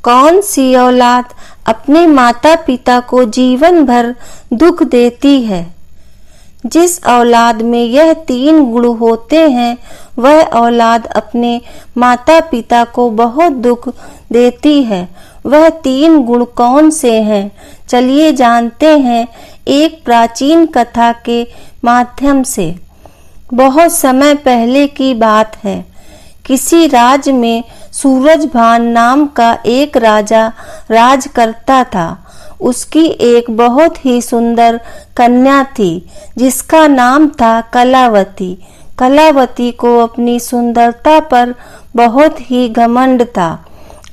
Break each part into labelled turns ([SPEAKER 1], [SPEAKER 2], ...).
[SPEAKER 1] कौन सी औलाद अपने माता पिता को जीवन भर दुख देती है? जिस औलाद में यह 3 गुण होते हैं वह औलाद अपने माता पिता को बहुत दुख देती है। वह 3 गुण कौन से हैं? चलिए जानते हैं एक प्राचीन कथा के माध्यम से। बहुत समय पहले की बात है। किसी राज्य में सूरजभान नाम का एक राजा राज करता था। उसकी एक बहुत ही सुंदर कन्या थी जिसका नाम था कलावती। कलावती को अपनी सुंदरता पर बहुत ही घमंड था।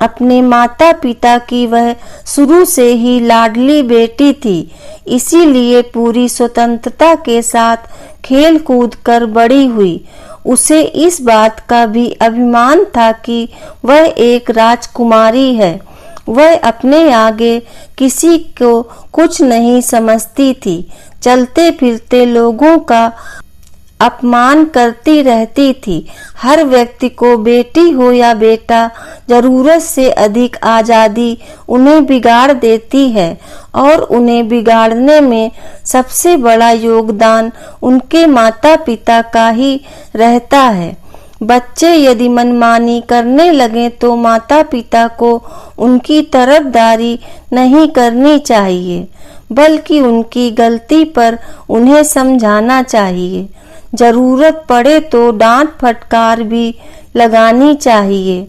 [SPEAKER 1] अपने माता पिता की वह शुरू से ही लाडली बेटी थी, इसीलिए पूरी स्वतंत्रता के साथ खेल कूद कर बड़ी हुई। उसे इस बात का भी अभिमान था कि वह एक राजकुमारी है। वह अपने आगे किसी को कुछ नहीं समझती थी। चलते फिरते लोगों का अपमान करती रहती थी। हर व्यक्ति को बेटी हो या बेटा, जरूरत से अधिक आजादी उन्हें बिगाड़ देती है और उन्हें बिगाड़ने में सबसे बड़ा योगदान उनके माता पिता का ही रहता है। बच्चे यदि मनमानी करने लगे तो माता पिता को उनकी तरफदारी नहीं करनी चाहिए, बल्कि उनकी गलती पर उन्हें समझाना चाहिए। जरूरत पड़े तो डांट फटकार भी लगानी चाहिए।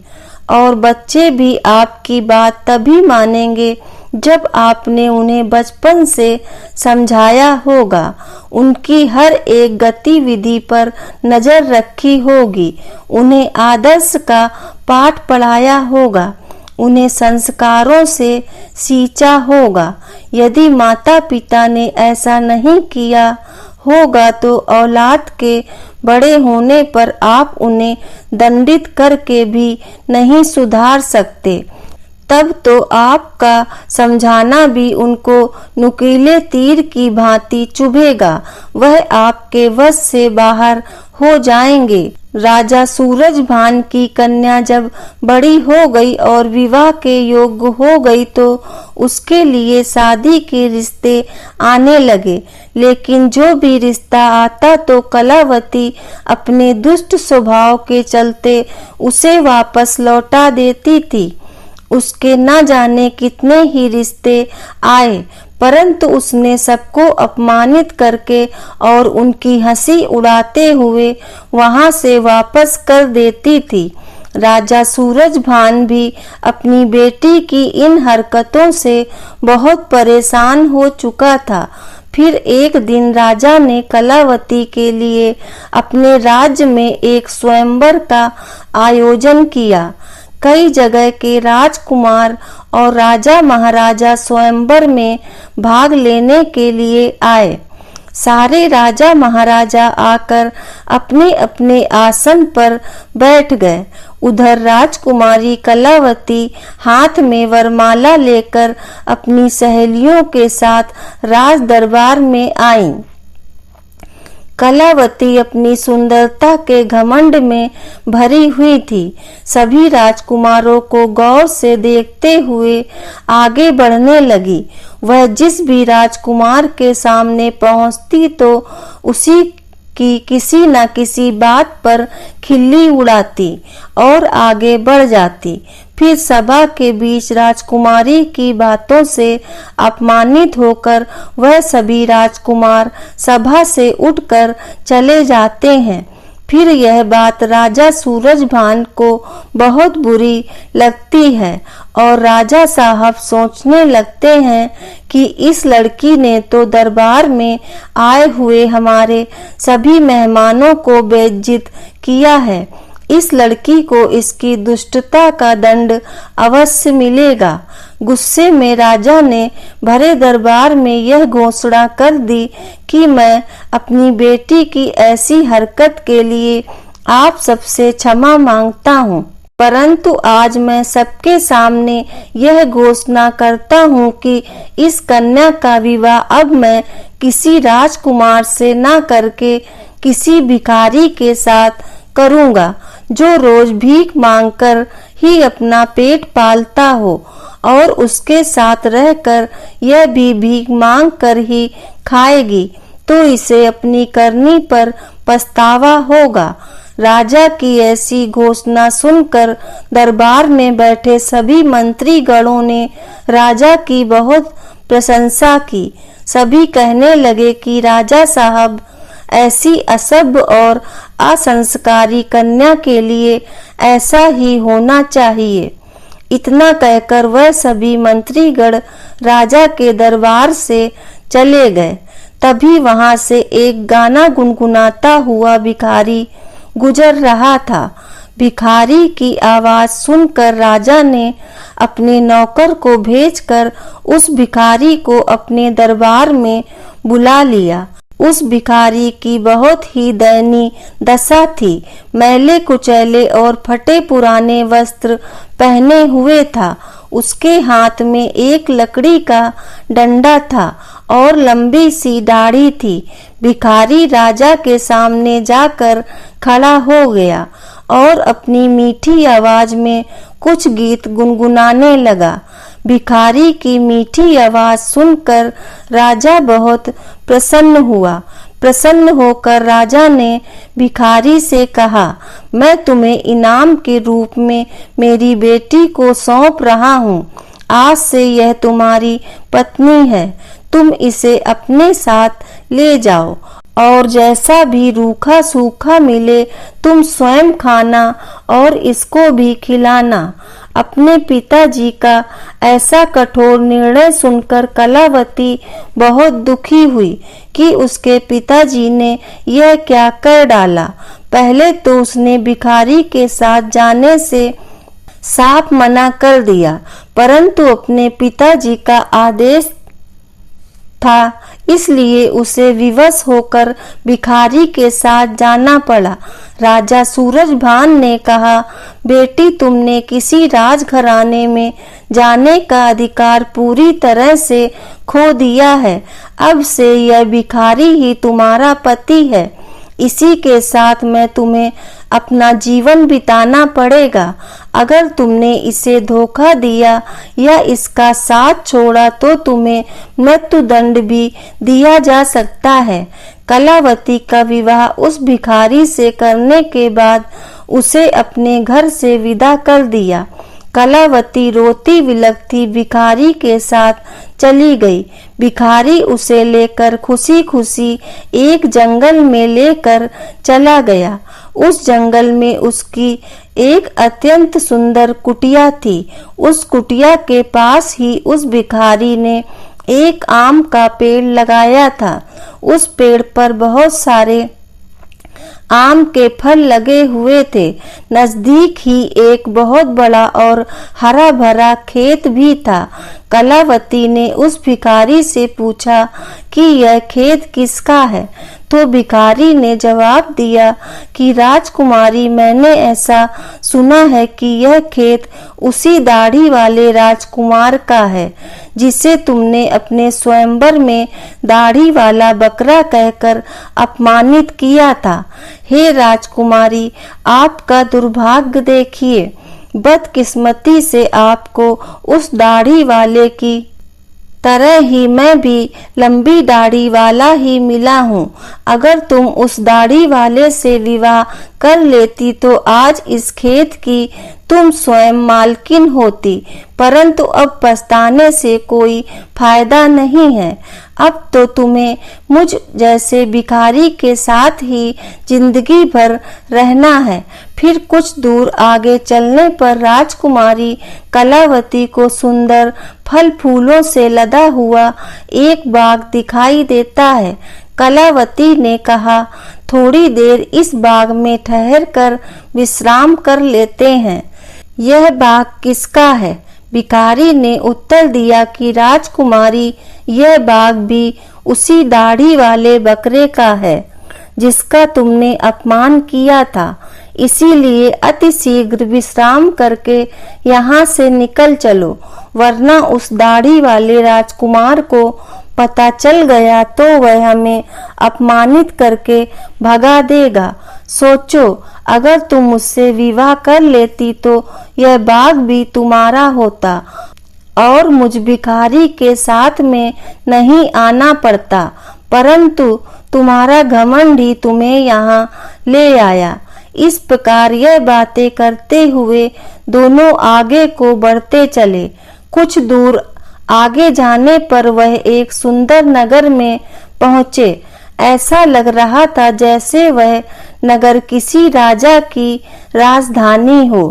[SPEAKER 1] और बच्चे भी आपकी बात तभी मानेंगे जब आपने उन्हें बचपन से समझाया होगा, उनकी हर एक गतिविधि पर नजर रखी होगी, उन्हें आदर्श का पाठ पढ़ाया होगा, उन्हें संस्कारों से सींचा होगा। यदि माता पिता ने ऐसा नहीं किया होगा तो औलाद के बड़े होने पर आप उन्हें दंडित करके भी नहीं सुधार सकते। तब तो आपका समझाना भी उनको नुकीले तीर की भांति चुभेगा। वह आपके वश से बाहर हो जाएंगे। राजा सूरजभान की कन्या जब बड़ी हो गई और विवाह के योग्य हो गई तो उसके लिए शादी के रिश्ते आने लगे। लेकिन जो भी रिश्ता आता तो कलावती अपने दुष्ट स्वभाव के चलते उसे वापस लौटा देती थी। उसके न जाने कितने ही रिश्ते आए, परंतु उसने सबको अपमानित करके और उनकी हंसी उड़ाते हुए वहां से वापस कर देती थी। राजा सूरजभान भी अपनी बेटी की इन हरकतों से बहुत परेशान हो चुका था। फिर एक दिन राजा ने कलावती के लिए अपने राज्य में एक स्वयंवर का आयोजन किया। कई जगह के राजकुमार और राजा महाराजा स्वयंवर में भाग लेने के लिए आए। सारे राजा महाराजा आकर अपने अपने आसन पर बैठ गए। उधर राजकुमारी कलावती हाथ में वरमाला लेकर अपनी सहेलियों के साथ राज दरबार में आई। कलावती अपनी सुंदरता के घमंड में भरी हुई थी। सभी राजकुमारों को गौर से देखते हुए आगे बढ़ने लगी। वह जिस भी राजकुमार के सामने पहुंचती तो उसी की किसी न किसी बात पर खिल्ली उड़ाती और आगे बढ़ जाती। फिर सभा के बीच राजकुमारी की बातों से अपमानित होकर वह सभी राजकुमार सभा से उठकर चले जाते हैं। फिर यह बात राजा सूरजभान को बहुत बुरी लगती है और राजा साहब सोचने लगते हैं कि इस लड़की ने तो दरबार में आए हुए हमारे सभी मेहमानों को बेइज्जत किया है। इस लड़की को इसकी दुष्टता का दंड अवश्य मिलेगा। गुस्से में राजा ने भरे दरबार में यह घोषणा कर दी कि मैं अपनी बेटी की ऐसी हरकत के लिए आप सबसे क्षमा मांगता हूँ, परंतु आज मैं सबके सामने यह घोषणा करता हूँ कि इस कन्या का विवाह अब मैं किसी राजकुमार से न करके किसी भिखारी के साथ करूँगा। जो रोज भीख मांगकर ही अपना पेट पालता हो और उसके साथ रहकर यह भी भीख मांग कर ही खाएगी तो इसे अपनी करनी पर पछतावा होगा। राजा की ऐसी घोषणा सुनकर दरबार में बैठे सभी मंत्री गणों ने राजा की बहुत प्रशंसा की। सभी कहने लगे कि राजा साहब, ऐसी असभ्य और असंस्कारी कन्या के लिए ऐसा ही होना चाहिए। इतना कहकर वह सभी मंत्रीगण राजा के दरबार से चले गए। तभी वहां से एक गाना गुनगुनाता हुआ भिखारी गुजर रहा था। भिखारी की आवाज सुनकर राजा ने अपने नौकर को भेजकर उस भिखारी को अपने दरबार में बुला लिया। उस भिखारी की बहुत ही दयनीय दशा थी। मैले कुचैले और फटे पुराने वस्त्र पहने हुए था। उसके हाथ में एक लकड़ी का डंडा था और लंबी सी दाढ़ी थी। भिखारी राजा के सामने जाकर खड़ा हो गया और अपनी मीठी आवाज में कुछ गीत गुनगुनाने लगा। भिखारी की मीठी आवाज सुनकर राजा बहुत प्रसन्न हुआ। प्रसन्न होकर राजा ने भिखारी से कहा, मैं तुम्हें इनाम के रूप में मेरी बेटी को सौंप रहा हूँ। आज से यह तुम्हारी पत्नी है। तुम इसे अपने साथ ले जाओ और जैसा भी रूखा सूखा मिले तुम स्वयं खाना और इसको भी खिलाना। अपने पिताजी का ऐसा कठोर निर्णय सुनकर कलावती बहुत दुखी हुई कि उसके पिताजी ने यह क्या कर डाला। पहले तो उसने भिखारी के साथ जाने से साफ मना कर दिया, परंतु अपने पिताजी का आदेश था इसलिए उसे विवश होकर भिखारी के साथ जाना पड़ा। राजा सूरजभान ने कहा, बेटी, तुमने किसी राजघराने में जाने का अधिकार पूरी तरह से खो दिया है। अब से यह भिखारी ही तुम्हारा पति है। इसी के साथ में तुम्हें अपना जीवन बिताना पड़ेगा। अगर तुमने इसे धोखा दिया या इसका साथ छोड़ा तो तुम्हें मृत्युदंड भी दिया जा सकता है। कलावती का विवाह उस भिखारी से करने के बाद उसे अपने घर से विदा कर दिया। कलावती रोती विलखती भिखारी के साथ चली गई। भिखारी उसे लेकर खुशी खुशी एक जंगल में लेकर चला गया। उस जंगल में उसकी एक अत्यंत सुंदर कुटिया थी। उस कुटिया के पास ही उस भिखारी ने एक आम का पेड़ लगाया था। उस पेड़ पर बहुत सारे आम के फल लगे हुए थे। नजदीक ही एक बहुत बड़ा और हरा भरा खेत भी था। कलावती ने उस भिखारी से पूछा कि यह खेत किसका है, तो भिखारी ने जवाब दिया कि राजकुमारी, मैंने ऐसा सुना है कि यह खेत उसी दाढ़ी वाले राजकुमार का है जिसे तुमने अपने स्वयंवर में दाढ़ी वाला बकरा कहकर अपमानित किया था। हे राजकुमारी, आपका दुर्भाग्य देखिए। बदकिस्मती से आपको उस दाढ़ी वाले की तरह ही मैं भी लंबी दाढ़ी वाला ही मिला हूँ। अगर तुम उस दाढ़ी वाले से विवाह कर लेती तो आज इस खेत की तुम स्वयं मालकिन होती, परंतु अब पछताने से कोई फायदा नहीं है। अब तो तुम्हें मुझ जैसे भिखारी के साथ ही जिंदगी भर रहना है। फिर कुछ दूर आगे चलने पर राजकुमारी कलावती को सुंदर फल फूलों से लदा हुआ एक बाग दिखाई देता है। कलावती ने कहा, थोड़ी देर इस बाग में ठहर कर विश्राम कर लेते हैं। यह बाग किसका है? भिखारी ने उत्तर दिया कि राजकुमारी, यह बाग भी उसी दाढ़ी वाले बकरे का है जिसका तुमने अपमान किया था। इसीलिए अति शीघ्र विश्राम करके यहाँ से निकल चलो, वरना उस दाढ़ी वाले राजकुमार को पता चल गया तो वह हमें अपमानित करके भगा देगा। सोचो, अगर तुम मुझसे विवाह कर लेती तो यह बाग भी तुम्हारा होता और मुझ भिखारी के साथ में नहीं आना पड़ता, परंतु तुम्हारा घमंड ही तुम्हें यहाँ ले आया। इस प्रकार यह बातें करते हुए दोनों आगे को बढ़ते चले। कुछ दूर आगे जाने पर वह एक सुंदर नगर में पहुँचे। ऐसा लग रहा था जैसे वह नगर किसी राजा की राजधानी हो।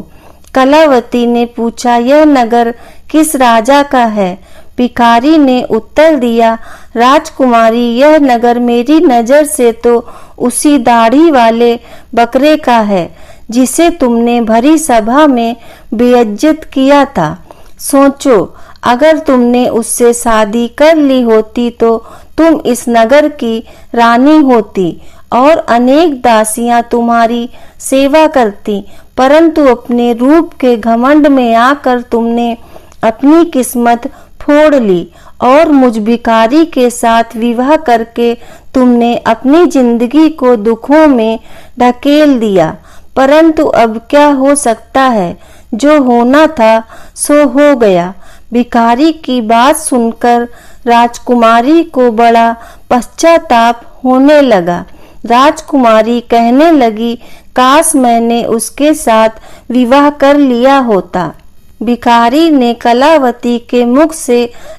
[SPEAKER 1] कलावती ने पूछा, यह नगर किस राजा का है? भिखारी ने उत्तर दिया, राजकुमारी, यह नगर मेरी नजर से तो उसी दाढ़ी वाले बकरे का है जिसे तुमने भरी सभा में बेइज्जत किया था। सोचो, अगर तुमने उससे शादी कर ली होती तो तुम इस नगर की रानी होती और अनेक दासियां तुम्हारी सेवा करती, परंतु अपने रूप के घमंड में आकर तुमने अपनी किस्मत फोड़ ली और मुझ भिखारी के साथ विवाह करके तुमने अपनी जिंदगी को दुखों में ढकेल दिया। परंतु अब क्या हो सकता है, जो होना था सो हो गया। भिखारी की बात सुनकर राजकुमारी को बड़ा पश्चाताप होने लगा। राजकुमारी कहने लगी, काश मैंने उसके साथ विवाह कर लिया होता। भिखारी ने कलावती के मुख से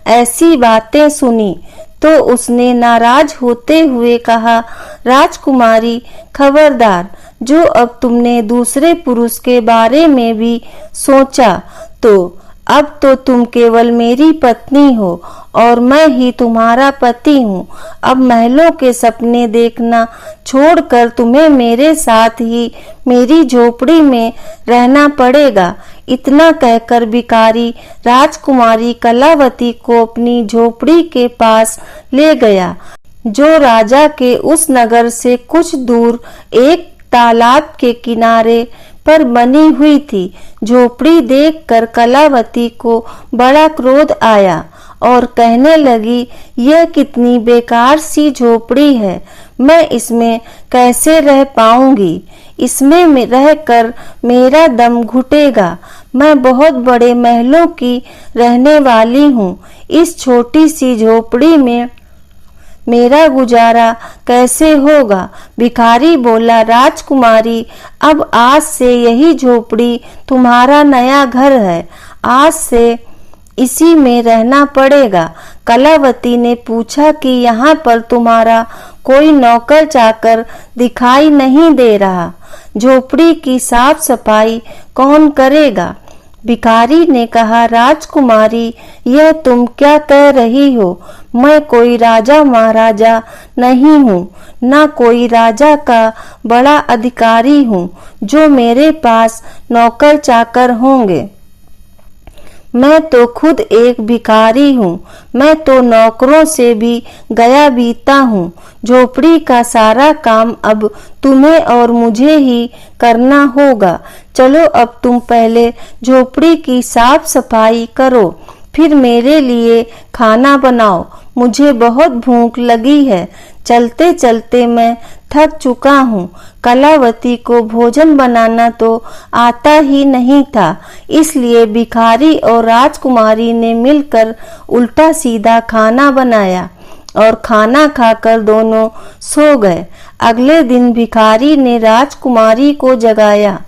[SPEAKER 1] ऐसी बातें सुनी तो उसने नाराज होते हुए कहा, राजकुमारी, खबरदार, जो अब तुमने दूसरे पुरुष के बारे में भी सोचा तो अब तो तुम केवल मेरी पत्नी हो और मैं ही तुम्हारा पति हूँ। अब महलों के सपने देखना छोड़कर तुम्हें मेरे साथ ही मेरी झोपड़ी में रहना पड़ेगा। इतना कहकर भिखारी राजकुमारी कलावती को अपनी झोपड़ी के पास ले गया, जो राजा के उस नगर से कुछ दूर एक तालाब के किनारे पर बनी हुई थी। झोपड़ी देखकर कलावती को बड़ा क्रोध आया और कहने लगी, यह कितनी बेकार सी झोपड़ी है, मैं इसमें कैसे रह पाऊंगी? इसमें रहकर मेरा दम घुटेगा। मैं बहुत बड़े महलों की रहने वाली हूँ, इस छोटी सी झोपड़ी में मेरा गुजारा कैसे होगा? भिखारी बोला, राजकुमारी, अब आज से यही झोपड़ी तुम्हारा नया घर है, आज से इसी में रहना पड़ेगा। कलावती ने पूछा कि यहाँ पर तुम्हारा कोई नौकर चाकर दिखाई नहीं दे रहा, झोपड़ी की साफ सफाई कौन करेगा? भिखारी ने कहा, राजकुमारी, यह तुम क्या कह रही हो? मैं कोई राजा महाराजा नहीं हूँ, न कोई राजा का बड़ा अधिकारी हूँ जो मेरे पास नौकर चाकर होंगे। मैं तो खुद एक भिखारी हूँ, मैं तो नौकरों से भी गया बीता हूँ। झोपड़ी का सारा काम अब तुम्हें और मुझे ही करना होगा। चलो अब तुम पहले झोपड़ी की साफ सफाई करो, फिर मेरे लिए खाना बनाओ, मुझे बहुत भूख लगी है। चलते चलते मैं थक चुका हूँ। कलावती को भोजन बनाना तो आता ही नहीं था, इसलिए भिखारी और राजकुमारी ने मिलकर उल्टा सीधा खाना बनाया और खाना खाकर दोनों सो गए। अगले दिन भिखारी ने राजकुमारी को जगाया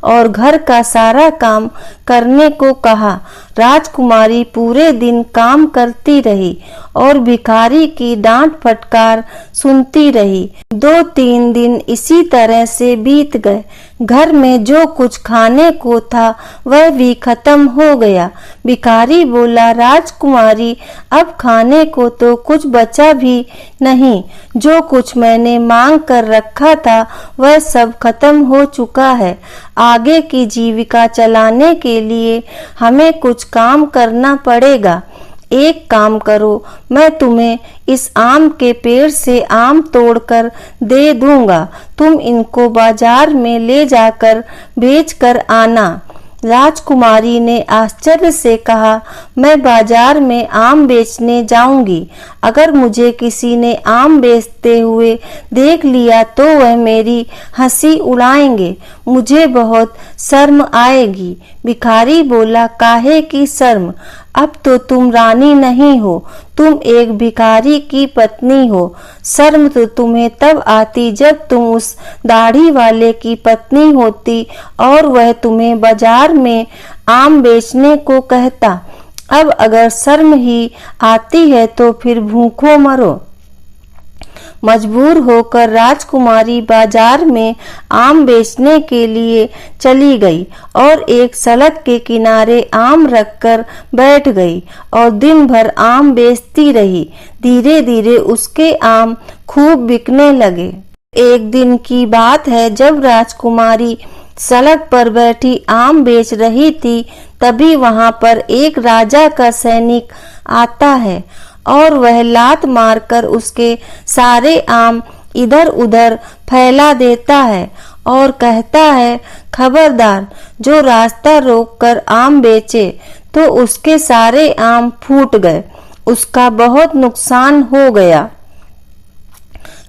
[SPEAKER 1] और घर का सारा काम करने को कहा। राजकुमारी पूरे दिन काम करती रही और भिखारी की डांट फटकार सुनती रही। 2-3 दिन इसी तरह से बीत गए। घर में जो कुछ खाने को था वह भी खत्म हो गया। भिखारी बोला, राजकुमारी, अब खाने को तो कुछ बचा भी नहीं, जो कुछ मैंने मांग कर रखा था वह सब खत्म हो चुका है। आगे की जीविका चलाने के लिए हमें कुछ काम करना पड़ेगा। एक काम करो, मैं तुम्हें इस आम के पेड़ से आम तोड़कर दे दूंगा, तुम इनको बाजार में ले जाकर बेच कर आना। राजकुमारी ने आश्चर्य से कहा, मैं बाजार में आम बेचने जाऊंगी। अगर मुझे किसी ने आम बेचते हुए देख लिया तो वह मेरी हंसी उड़ाएंगे, मुझे बहुत शर्म आएगी। भिखारी बोला, काहे की शर्म? अब तो तुम रानी नहीं हो, तुम एक भिखारी की पत्नी हो। शर्म तो तुम्हें तब आती जब तुम उस दाढ़ी वाले की पत्नी होती और वह तुम्हें बाजार में आम बेचने को कहता। अब अगर शर्म ही आती है तो फिर भूखों मरो। मजबूर होकर राजकुमारी बाजार में आम बेचने के लिए चली गई और एक सड़क के किनारे आम रखकर बैठ गई और दिन भर आम बेचती रही। धीरे धीरे उसके आम खूब बिकने लगे। एक दिन की बात है, जब राजकुमारी सड़क पर बैठी आम बेच रही थी, तभी वहां पर एक राजा का सैनिक आता है और वह लात मारकर उसके सारे आम इधर उधर फैला देता है और कहता है, खबरदार, जो रास्ता रोककर आम बेचे तो उसके सारे आम फूट गए, उसका बहुत नुकसान हो गया।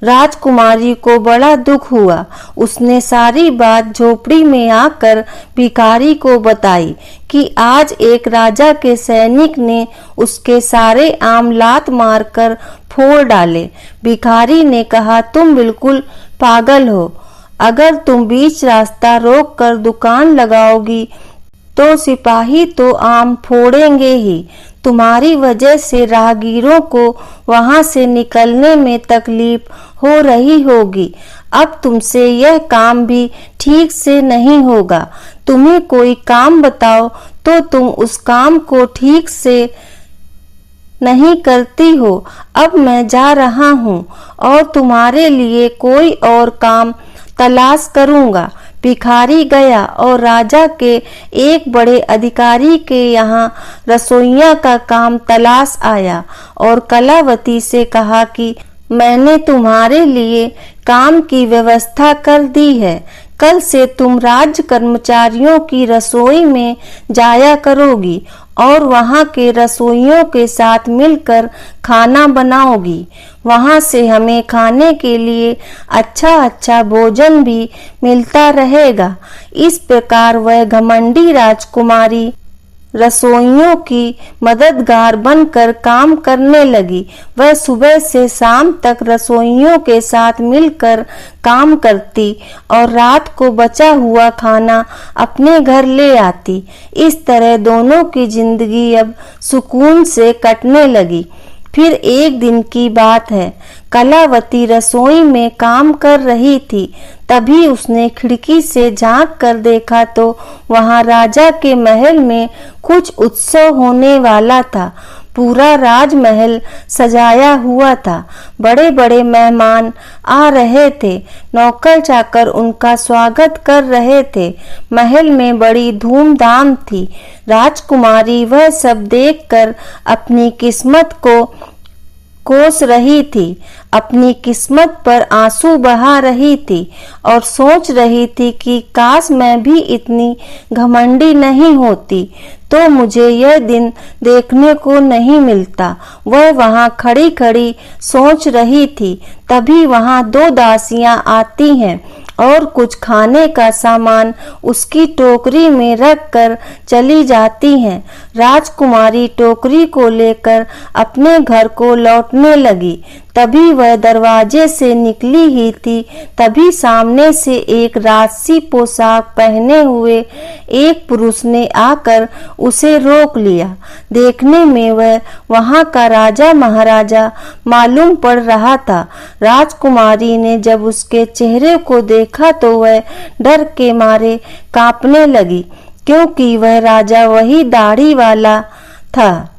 [SPEAKER 1] राजकुमारी को बड़ा दुख हुआ। उसने सारी बात झोपड़ी में आकर भिखारी को बताई कि आज एक राजा के सैनिक ने उसके सारे आम लात मारकर फोड़ डाले। भिखारी ने कहा, तुम बिल्कुल पागल हो। अगर तुम बीच रास्ता रोककर दुकान लगाओगी तो सिपाही तो आम फोड़ेंगे ही। तुम्हारी वजह से राहगीरों को वहां से निकलने में तकलीफ हो रही होगी। अब तुमसे यह काम भी ठीक से नहीं होगा। तुम्हें कोई काम बताओ तो तुम उस काम को ठीक से नहीं करती हो। अब मैं जा रहा हूँ और तुम्हारे लिए कोई और काम तलाश करूँगा। भिखारी गया और राजा के एक बड़े अधिकारी के यहाँ रसोइया का काम तलाश आया और कलावती से कहा कि मैंने तुम्हारे लिए काम की व्यवस्था कर दी है। कल से तुम राज्य कर्मचारियों की रसोई में जाया करोगी और वहाँ के रसोइयों के साथ मिलकर खाना बनाओगी। वहाँ से हमें खाने के लिए अच्छा अच्छा भोजन भी मिलता रहेगा। इस प्रकार वह घमंडी राजकुमारी रसोइयों की मददगार बनकर काम करने लगी। वह सुबह से शाम तक रसोइयों के साथ मिलकर काम करती और रात को बचा हुआ खाना अपने घर ले आती। इस तरह दोनों की जिंदगी अब सुकून से कटने लगी। फिर एक दिन की बात है, कलावती रसोई में काम कर रही थी। तभी उसने खिड़की से झांक कर देखा तो वहां राजा के महल में कुछ उत्सव होने वाला था। पूरा राजमहल सजाया हुआ था। बड़े बड़े मेहमान आ रहे थे। नौकर चाकर उनका स्वागत कर रहे थे। महल में बड़ी धूमधाम थी। राजकुमारी वह सब देखकर अपनी किस्मत को कोस रही थी, अपनी किस्मत पर आंसू बहा रही थी और सोच रही थी कि काश मैं भी इतनी घमंडी नहीं होती तो मुझे यह दिन देखने को नहीं मिलता। वह वहां खड़ी खड़ी सोच रही थी। तभी वहां दो दासियां आती हैं और कुछ खाने का सामान उसकी टोकरी में रखकर चली जाती हैं। राजकुमारी टोकरी को लेकर अपने घर को लौटने लगी। तभी वह दरवाजे से निकली ही थी, तभी सामने से एक राजसी पोशाक पहने हुए एक पुरुष ने आकर उसे रोक लिया। देखने में वह वहां का राजा महाराजा मालूम पड़ रहा था। राजकुमारी ने जब उसके चेहरे को देखा तो वह डर के मारे कांपने लगी, क्योंकि वह राजा वही दाढ़ी वाला था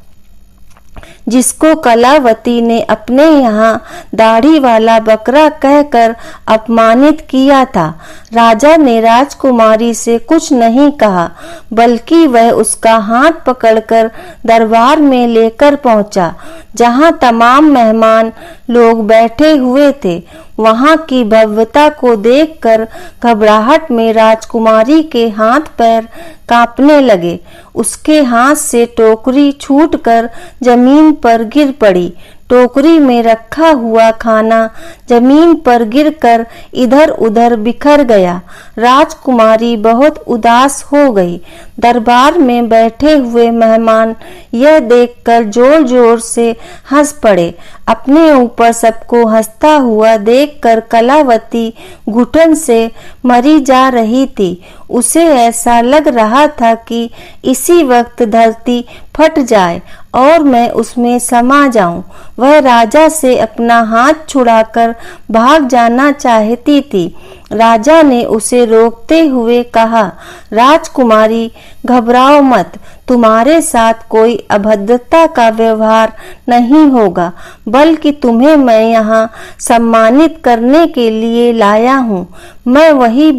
[SPEAKER 1] जिसको कलावती ने अपने यहाँ दाढ़ी वाला बकरा कहकर अपमानित किया था। राजा ने राजकुमारी से कुछ नहीं कहा, बल्कि वह उसका हाथ पकड़कर दरबार में लेकर पहुंचा, जहां तमाम मेहमान लोग बैठे हुए थे। वहां की भव्यता को देखकर घबराहट में राजकुमारी के हाथ पैर कांपने लगे। उसके हाथ से टोकरी छूटकर जमीन पर गिर पड़ी। टोकरी में रखा हुआ खाना जमीन पर गिरकर इधर उधर बिखर गया। राजकुमारी बहुत उदास हो गई। दरबार में बैठे हुए मेहमान यह देखकर जोर जोर से हंस पड़े। अपने ऊपर सबको हंसता हुआ देखकर कलावती घुटन से मरी जा रही थी। उसे ऐसा लग रहा था कि इसी वक्त धरती फट जाए और मैं उसमें समा जाऊं। वह राजा से अपना हाथ छुड़ाकर भाग जाना चाहती थी। राजा ने उसे रोकते हुए कहा, राजकुमारी घबराओ मत, तुम्हारे साथ कोई अभद्रता का व्यवहार नहीं होगा, बल्कि तुम्हें मैं यहाँ सम्मानित करने के लिए लाया हूँ। मैं वही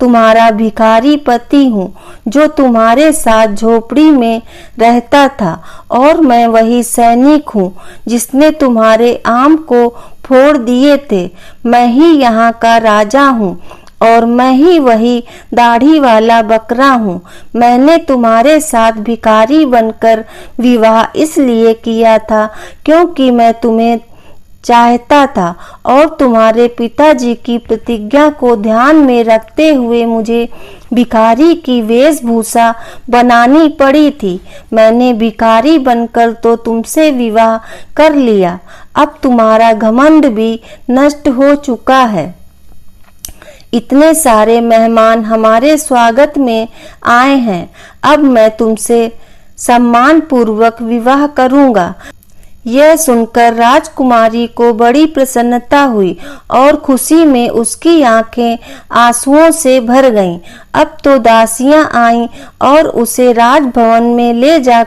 [SPEAKER 1] तुम्हारा भिखारी पति हूँ जो तुम्हारे साथ झोपड़ी में रहता था, और मैं वही सैनिक हूँ जिसने तुम्हारे आम को फोड़ दिए थे। मैं ही यहाँ का राजा हूँ और मैं ही वही दाढ़ी वाला बकरा हूँ। मैंने तुम्हारे साथ भिखारी बनकर विवाह इसलिए किया था क्योंकि मैं तुम्हें चाहता था और तुम्हारे पिताजी की प्रतिज्ञा को ध्यान में रखते हुए मुझे भिखारी की वेशभूषा बनानी पड़ी थी। मैंने भिखारी बनकर तो तुमसे विवाह कर लिया। अब तुम्हारा घमंड भी नष्ट हो चुका है। इतने सारे मेहमान हमारे स्वागत में आए हैं। अब मैं तुमसे सम्मान पूर्वक विवाह करूंगा। यह सुनकर राजकुमारी को बड़ी प्रसन्नता हुई और खुशी में उसकी आंखें आंसुओं से भर गईं। अब तो दासियां आईं और उसे राजभवन में ले जा